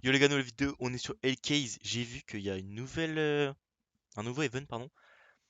Yo les gars, nouvelle vidéo, on est sur Hellcase. J'ai vu qu'il y a une nouvelle, un nouveau event, pardon.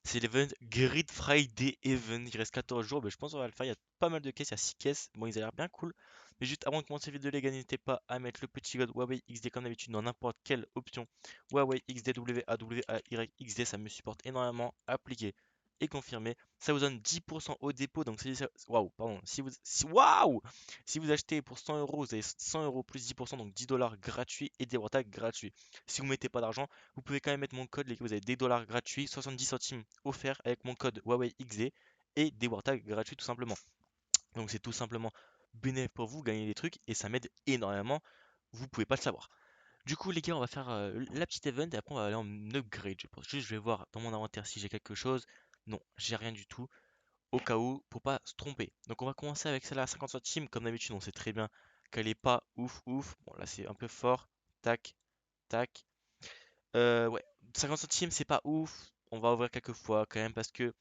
C'est l'event Grid Friday Event. Il reste 14 jours, mais je pense qu'on va le faire. Il y a pas mal de caisses, il y a 6 caisses. Bon, ils ont l'air bien cool. Mais juste avant de commencer la vidéo, les gars, n'hésitez pas à mettre le petit code Huawei XD comme d'habitude dans n'importe quelle option. Huawei XD, WAWAY XD, ça me supporte énormément. Appliqué et confirmé. Ça vous donne 10% au dépôt. Donc, waouh, pardon. Waouh! Si vous achetez pour 100 euros, vous avez 100 euros plus 10%, donc 10 dollars gratuits et des retards gratuits. Si vous mettez pas d'argent, vous pouvez quand même mettre mon code, les gars, vous avez des dollars gratuits, 70 centimes offerts avec mon code Huawei XD et des wartags gratuits tout simplement. Donc c'est tout simplement bénéfique pour vous, gagner des trucs et ça m'aide énormément, vous pouvez pas le savoir. Du coup les gars, on va faire la petite event et après on va aller en upgrade, je pense. Juste je vais voir dans mon inventaire si j'ai quelque chose. Non, j'ai rien du tout, au cas où, pour pas se tromper. Donc on va commencer avec celle-là à 50 centimes, comme d'habitude on sait très bien qu'elle est pas ouf ouf. Bon là c'est un peu fort, tac, tac. Ouais, 50 centimes, c'est pas ouf. On va ouvrir quelques fois quand même parce que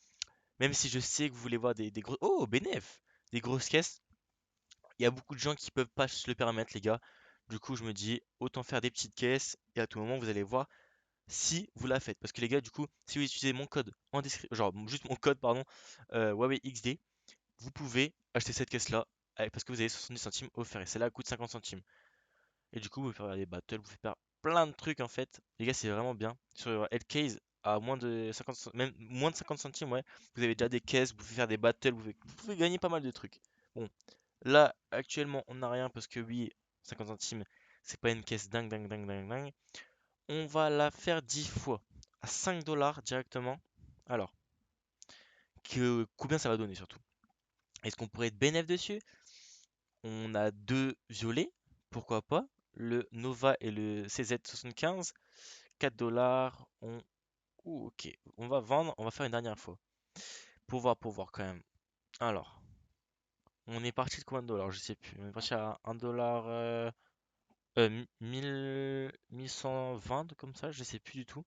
même si je sais que vous voulez voir des gros... Oh, bénéf! Des grosses caisses, il y a beaucoup de gens qui peuvent pas se le permettre, les gars. Du coup, je me dis, autant faire des petites caisses et à tout moment, vous allez voir si vous la faites. Parce que les gars, du coup, si vous utilisez mon code en description, genre juste mon code, pardon, Huawei XD, vous pouvez acheter cette caisse-là parce que vous avez 70 centimes offerts. Et celle-là coûte 50 centimes. Et du coup, vous pouvez faire des battles, vous pouvez faire plein de trucs en fait. Les gars, c'est vraiment bien. Sur Headcase, à moins de 50, même moins de 50 centimes, ouais, vous avez déjà des caisses, vous pouvez faire des battles, vous pouvez gagner pas mal de trucs. Bon, là, actuellement, on n'a rien parce que oui, 50 centimes, c'est pas une caisse dingue, dingue, dingue, dingue, dingue. On va la faire 10 fois à 5 dollars directement. Alors, combien ça va donner surtout? Est-ce qu'on pourrait être bénéf dessus? On a deux violets, pourquoi pas? Le Nova et le CZ75, 4 dollars. Ouh, ok, on va vendre, on va faire une dernière fois. Pour voir quand même. Alors, on est parti de combien de dollars? Je sais plus. On est parti à 1 dollar, 1120 comme ça, je sais plus du tout.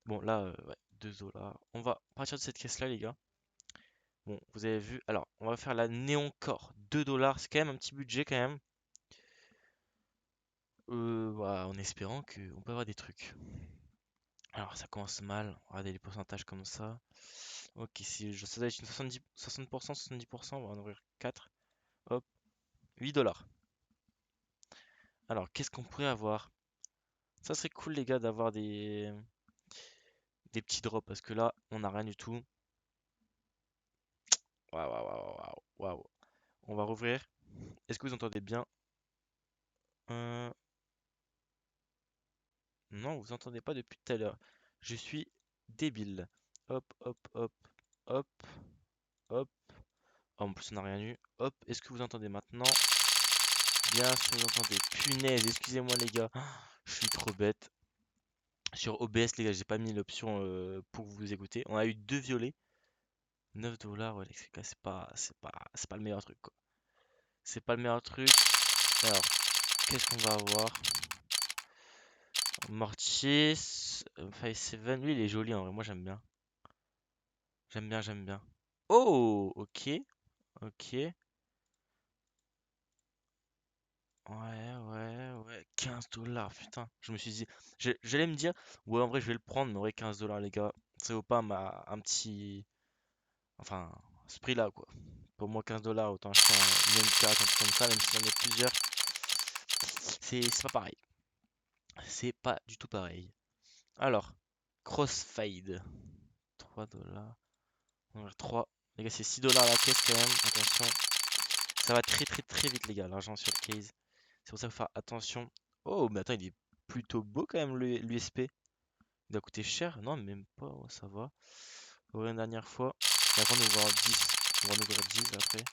Bon, là, ouais, 2 dollars. On va partir de cette caisse-là, les gars. Bon, vous avez vu. Alors, on va faire la Neon Core. 2 dollars, c'est quand même un petit budget quand même. Voilà, en espérant qu'on peut avoir des trucs. Alors, ça commence mal. Regardez les pourcentages comme ça. Ok, si ça doit être une 70, 60%, 70%, on va en ouvrir 4. Hop, 8 dollars. Alors, qu'est-ce qu'on pourrait avoir? Ça serait cool, les gars, d'avoir des petits drops parce que là, on n'a rien du tout. Waouh, waouh, waouh, waouh, waouh. On va rouvrir. Est-ce que vous entendez bien? Euh, Non, vous entendez pas depuis tout à l'heure. Je suis débile. Hop, hop, hop, hop, hop. Oh, en plus, on n'a rien eu. Hop, est-ce que vous entendez maintenant? Bien sûr, vous entendez. Punaise, excusez-moi, les gars. Je suis trop bête. Sur OBS, les gars, j'ai pas mis l'option pour vous écouter. On a eu deux violets. 9 dollars, ouais, les gars, c'est pas le meilleur truc, quoi. C'est pas le meilleur truc. Alors, qu'est-ce qu'on va avoir? Mortis, 5-7, lui il est joli en vrai, moi j'aime bien. J'aime bien, j'aime bien. Oh, ok, ok. Ouais, ouais, ouais. 15 dollars, putain. Je me suis dit, j'allais me dire, ouais, en vrai, je vais le prendre, mais ouais, 15 dollars, les gars. Ça vaut pas un petit. Enfin, ce prix-là, quoi. Pour moi, 15 dollars, autant acheter une M4, un truc comme ça, même si j'en ai plusieurs. C'est pas pareil. C'est pas du tout pareil. Alors, Crossfade. 3 dollars. 3. Les gars, c'est 6 dollars la caisse quand même. Attention. Ça va très très très vite, les gars, l'argent sur le case. C'est pour ça qu'il faut faire attention. Oh, mais attends, il est plutôt beau quand même, l'USP. Il a coûté cher? Non, même pas, ouais, ça va. On va ouvrir une dernière fois. Et après, on ouvre 10. On va en ouvrir 10 après.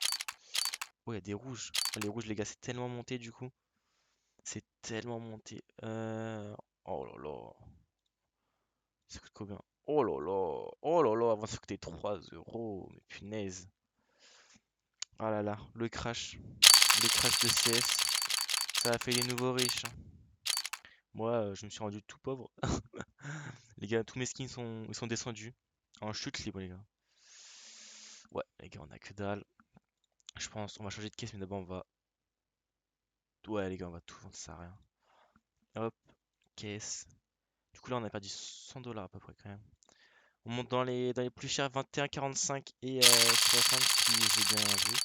Oh, il y a des rouges. Oh, les rouges, les gars, c'est tellement monté du coup. C'est tellement monté. Oh là là. Ça coûte combien? Oh là là. Oh là là. Avant, ça coûtait 3 euros. Mais punaise. Ah là là. Le crash. Le crash de CS. Ça a fait les nouveaux riches, hein. Moi, je me suis rendu tout pauvre. Les gars, tous mes skins ils sont descendus. En chute libre, les gars. Ouais, les gars, on a que dalle. Je pense, on va changer de caisse, mais d'abord, on va. Ouais, les gars, on va tout vendre, ça sert à rien. Hop, caisse. Du coup, là, on a perdu 100 $ à peu près quand même. On monte dans les plus chers, 21, 45 et 60 si j'ai bien vu.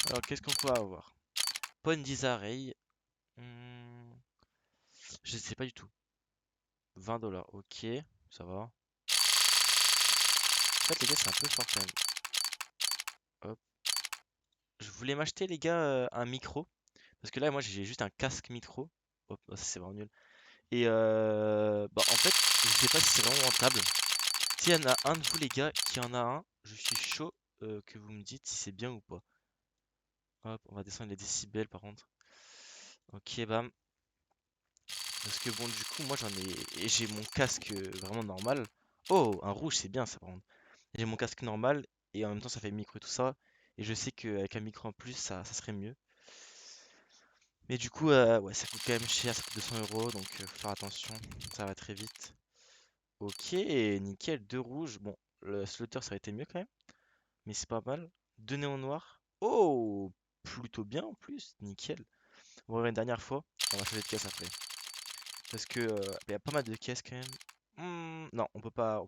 Alors, qu'est-ce qu'on peut avoir? Pone Disarray. Hmm, je sais pas du tout. 20 $, ok, ça va. En fait, les gars, c'est un peu fort quand même. Hop. Je voulais m'acheter, les gars, un micro. Parce que là, moi, j'ai juste un casque micro. Hop, oh, ça, c'est vraiment nul. Et bah, en fait, je sais pas si c'est vraiment rentable. S'il y en a un de vous, les gars, qui en a un, je suis chaud que vous me dites si c'est bien ou pas. Hop, on va descendre les décibels par contre. Ok, bam. Parce que bon, du coup, moi j'en ai. Et j'ai mon casque vraiment normal. Oh, un rouge, c'est bien ça par contre. J'ai mon casque normal et en même temps ça fait micro et tout ça. Et je sais qu'avec un micro en plus, ça serait mieux. Mais du coup, ouais, ça coûte quand même cher, ça coûte 200 €, donc faut faire attention, ça va très vite. Ok, nickel, deux rouges. Bon, le slaughter ça aurait été mieux quand même, mais c'est pas mal. Deux néons noirs. Oh, plutôt bien en plus, nickel. On va voir une dernière fois, on va changer de caisse après. Parce que il y a pas mal de caisses quand même. Non, non, on peut pas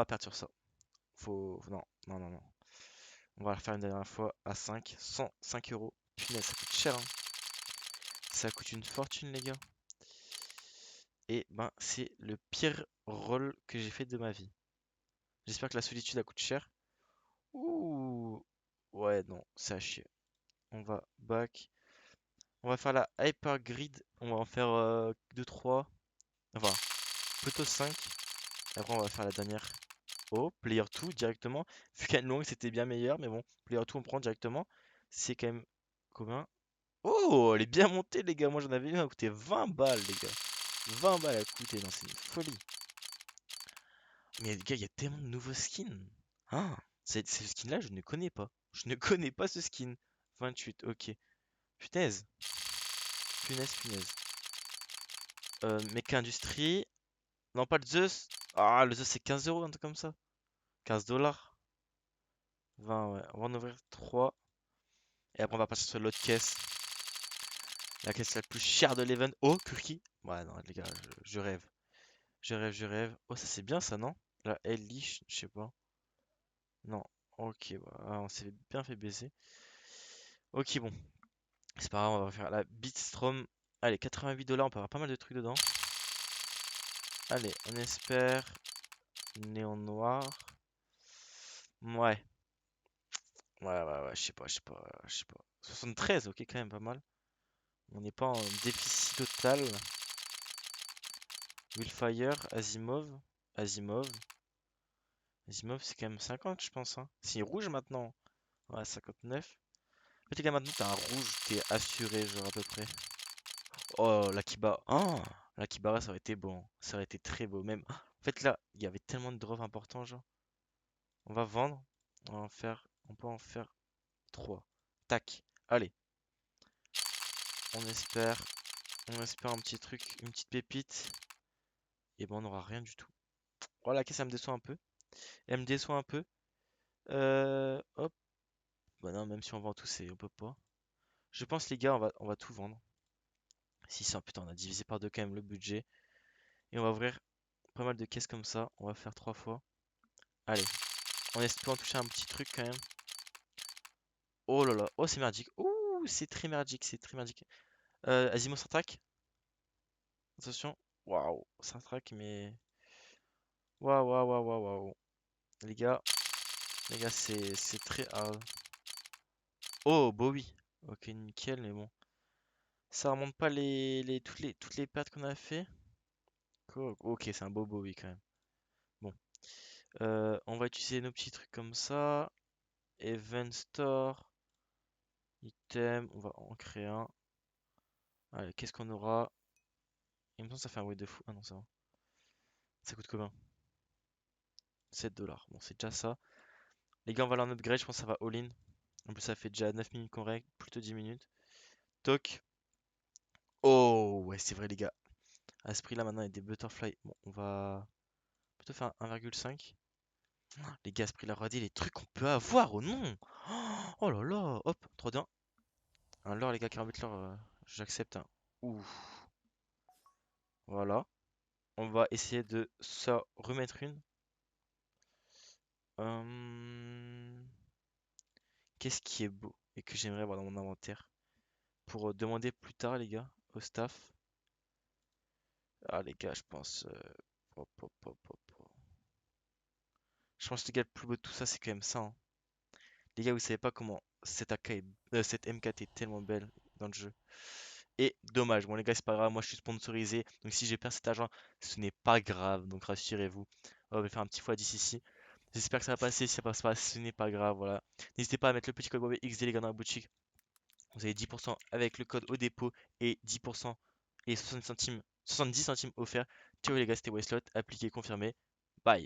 perdre sur ça. Non, non, non, non. On va la faire une dernière fois à 5, 105 €. Punaise, ça coûte cher, hein. Ça coûte une fortune, les gars. Et ben, c'est le pire rôle que j'ai fait de ma vie. J'espère que la solitude, elle coûte cher. Ouh. Ouais, non, c'est à chier. On va back. On va faire la Hyper Grid. On va en faire 2-3. Enfin, plutôt 5. Et après, on va faire la dernière. Oh, Player 2 directement. Vu qu'elle longue, c'était bien meilleur. Mais bon, Player 2, on prend directement. C'est quand même commun. Oh, elle est bien montée, les gars. Moi, j'en avais une, elle a coûté 20 balles, les gars. 20 balles, elle a coûté. Non, c'est une folie. Mais les gars, il y a tellement de nouveaux skins. Ah, ce skin-là, je ne connais pas. Je ne connais pas ce skin. 28, ok. Punaise. Punaise, punaise. Mecha Industrie. Non, pas le Zeus. Ah, le Zeus, c'est 15 €, un truc comme ça. 15 $. 20, ouais. On va en ouvrir 3. Et après, on va passer sur l'autre caisse. La caisse la plus chère de l'event. Oh, Kurki. Ouais, non, les gars, je rêve. Je rêve, je rêve. Oh, ça, c'est bien, ça, non? La Ellie, je sais pas. Non. Ok, bah, on s'est bien fait baiser. Ok, bon. C'est pas grave, on va faire la Beatstrom. Allez, 88 $, on peut avoir pas mal de trucs dedans. Allez, on espère. Néon noir. Ouais. Ouais, je sais pas, je sais pas, je sais pas. 73, ok, quand même pas mal. On n'est pas en déficit total. Willfire, Asimov. Asimov. Asimov, c'est quand même 50, je pense, hein. C'est rouge maintenant. Ouais, 59. En fait, les gars, maintenant, t'as un rouge, t'es assuré, genre, à peu près. Oh, l'Akiba. Oh, l'Akibara, ça aurait été beau, hein. Ça aurait été très beau. Même. En fait, là, il y avait tellement de drops importants, genre. On va vendre. On va en faire. On peut en faire 3. Tac. Allez. On espère. On espère un petit truc, une petite pépite. Et ben, on n'aura rien du tout. Voilà, la caisse, ça me déçoit un peu. Elle me déçoit un peu. Hop. Bah non, même si on vend tout, on peut pas. Je pense, les gars, on va tout vendre. 600, putain, on a divisé par deux quand même le budget. Et on va ouvrir pas mal de caisses comme ça. On va faire 3 fois. Allez. On espère en toucher un petit truc quand même. Oh là là. Oh, c'est merdique. Ouh, c'est très merdique. C'est très merdique. Azimo Sartrak. Attention. Waouh. Sartrak, mais. Waouh, waouh, waouh, waouh, waouh. Les gars. Les gars, c'est très hard. Oh, Bowie. Ok, nickel, mais bon. Ça remonte pas toutes les pertes qu'on a fait. Ok, c'est un beau Bowie quand même. Bon. On va utiliser nos petits trucs comme ça. Event Store. Item. On va en créer un. Allez, qu'est-ce qu'on aura? Il me semble que ça fait un wait de fou. Ah non, ça va. Ça coûte combien? 7 $. Bon, c'est déjà ça. Les gars, on va aller en upgrade. Je pense que ça va all-in. En plus, ça fait déjà 9 minutes qu'on règle. Plutôt 10 minutes. Toc. Oh, ouais, c'est vrai, les gars. À ce prix-là, maintenant, il y a des butterfly. Bon, on va plutôt faire un 1,5. Les gars, à ce prix-là, regardez les trucs qu'on peut avoir. Oh non! Oh là là! Hop, 3 2 1. Un leurre, les gars, 48 leurre. j'accepte un. Ouh, voilà. On va essayer de s'en remettre une. Hum, Qu'est-ce qui est beau et que j'aimerais avoir dans mon inventaire pour demander plus tard, les gars, au staff. Ah, les gars, je pense. Hop, hop, hop, hop, hop. Je pense que les gars, le plus beau de tout ça, c'est quand même ça, hein. Les gars, vous savez pas comment cette AK cette M4 est tellement belle dans le jeu. Et dommage, bon les gars, c'est pas grave, moi je suis sponsorisé, donc si j'ai perdu cet argent, ce n'est pas grave, donc rassurez-vous. On va faire un petit x10 ici. J'espère que ça va passer, si ça passe pas, ce n'est pas grave, voilà. N'hésitez pas à mettre le petit code XD les gars dans la boutique. Vous avez 10% avec le code au dépôt et 10% et 60 centimes, 70 centimes offerts. Ciao les gars, c'était Westlot, appliqué, confirmé. Bye.